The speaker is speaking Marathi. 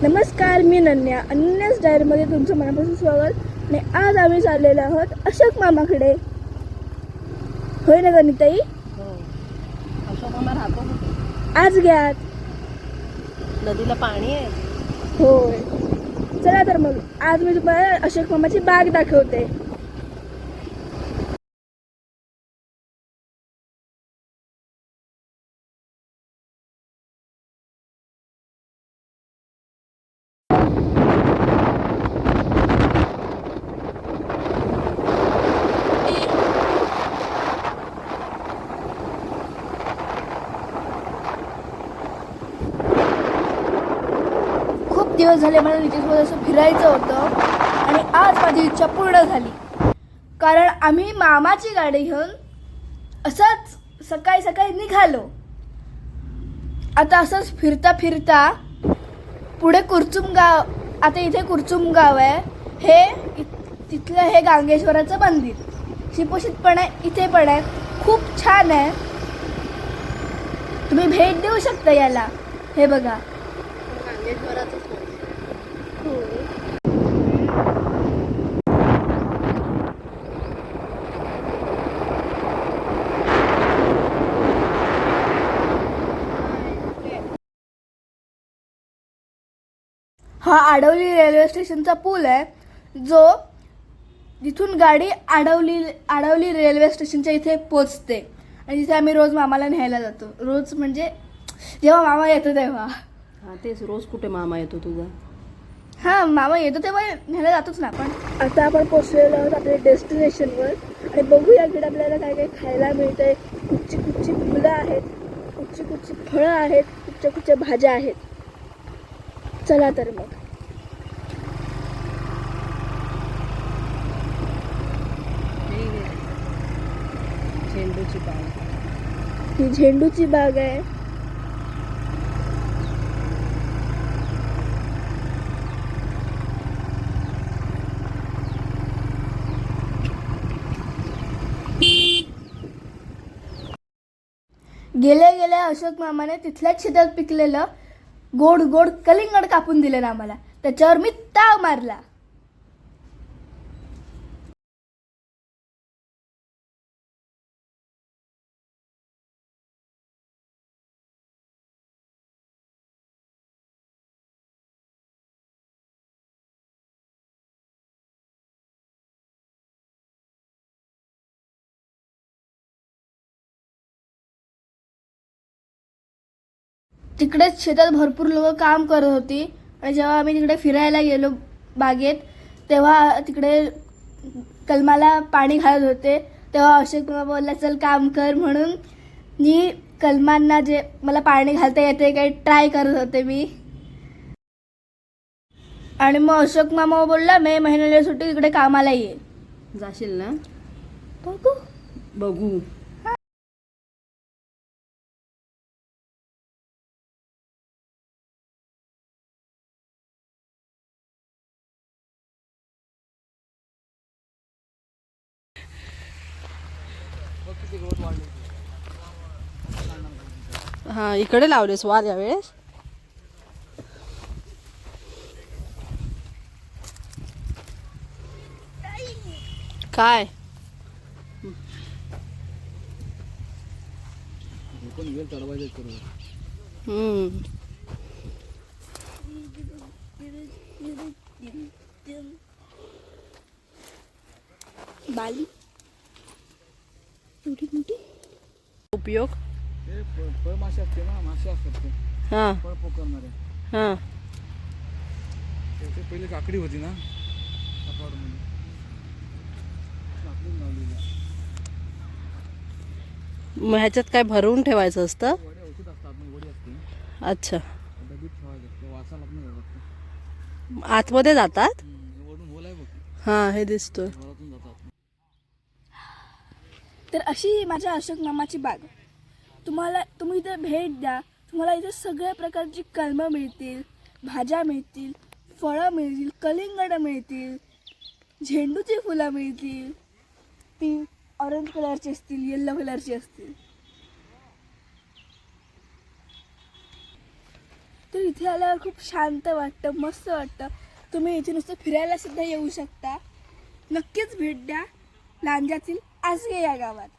नमस्कार, मी नन्या. अनन्यास डायरीमध्ये तुमचं मनापासून स्वागत. आणि आज आम्ही चाललेलो आहोत अशोक मामाकडे. होय ना गणिताई? हो. अशोक मामा राहतो कुठे? आज घ्यात. नदीला पाणी आहे. होय. चला तर मग आज मी तुम्हाला अशोक मामाची बाग दाखवते. खूप दिवस झाले मला नितीशसोबत असं फिरायचं होतं आणि आज माझी इच्छा पूर्ण झाली. कारण आम्ही मामाची गाडी घेऊन असंच सकाळी सकाळी निघालो. आता असंच फिरता फिरता पुढे कुरचुम गाव, आता इथे कुरचुम गाव आहे. हे तिथलं हे गांगेश्वराचं मंदिर शिपोषित पण आहे, इथे पण आहे. खूप छान आहे, तुम्ही भेट देऊ शकता याला. हे बघा. गांगेश्वराचंच हा आडवली रेल्वे स्टेशनचा पूल आहे, जो जिथून गाडी आडवली रेल्वे स्टेशनच्या इथे पोचते. आणि तिथे आम्ही रोज मामाला न्यायला जातो. रोज म्हणजे जेव्हा मामा येतो तेव्हा. हां, तेच. रोज कुठे मामा येतो तुझा? हां, मामा येतो तेव्हा न्यायला जातोच ना आपण. आता आपण पोचलेलो आहोत आपल्या डेस्टिनेशनवर. आणि बघूया इकडे आपल्याला काय काय खायला मिळतंय. कुठची कुठची फुलं आहेत, कुठची कुठची फळं आहेत, कुठच्या कुठच्या भाज्या आहेत. चला तर मग. झेंडूची बाग. ही झेंडूची बाग आहे. गेल्या अशोक मामाने तिथल्याच शेतात पिकलेलं गोड गोड कलिंगड कापून दिलं ना आम्हाला. त्याच्यावर मी ताव मारला. तिकडेच शेतात भरपूर लोक काम करत होती. आणि जेव्हा आम्ही तिकडे फिरायला गेलो बागेत, तेव्हा तिकडे कलमाला पाणी घालत होते. तेव्हा अशोक मामा बोलला चल काम कर म्हणून. मी कलमांना जे मला पाणी घालता येते काही ट्राय करत होते मी. आणि मग अशोक मामा बोलला मे महिन्याला सुट्टी तिकडे कामाला ये. जाशील ना? बघू. बघू. हा, इकडे लावलेस वाल यावेळेस? काय बाली एवढी मोठी उपयोग? फळमासे असते ना, मासे असतात ते हां फळ पोकरणारे. हां. त्याची पहिले काकडी होती ना सापडमध्ये, काकडी लावलेली. मग ह्याच्यात काय भरवून ठेवायचं असतं? वडे औषध असतात, आपली वडी असते. अच्छा. डबीत ठेवायचं असते, वासाला पण जातात. आतमध्ये जातात? वडून होल आहे बघ, हां, हे दिसतोय. घरातून जातात. तर अशी माझ्या अशोक मामाची बाग. तुम्ही इथे भेट द्या. तुम्हाला इथे सगळ्या प्रकारची कलमं मिळतील, भाज्या मिळतील, फळं मिळतील, कलिंगडं मिळतील, झेंडूची फुलं मिळतील. ती ऑरेंज कलरची असतील, येल्लो कलरची असतील. तर इथे आल्यावर खूप शांत वाटतं, मस्त वाटतं. तुम्ही इथे नुसतं फिरायला सुद्धा येऊ शकता. नक्कीच भेट द्या लांजातील आसगे या गावात.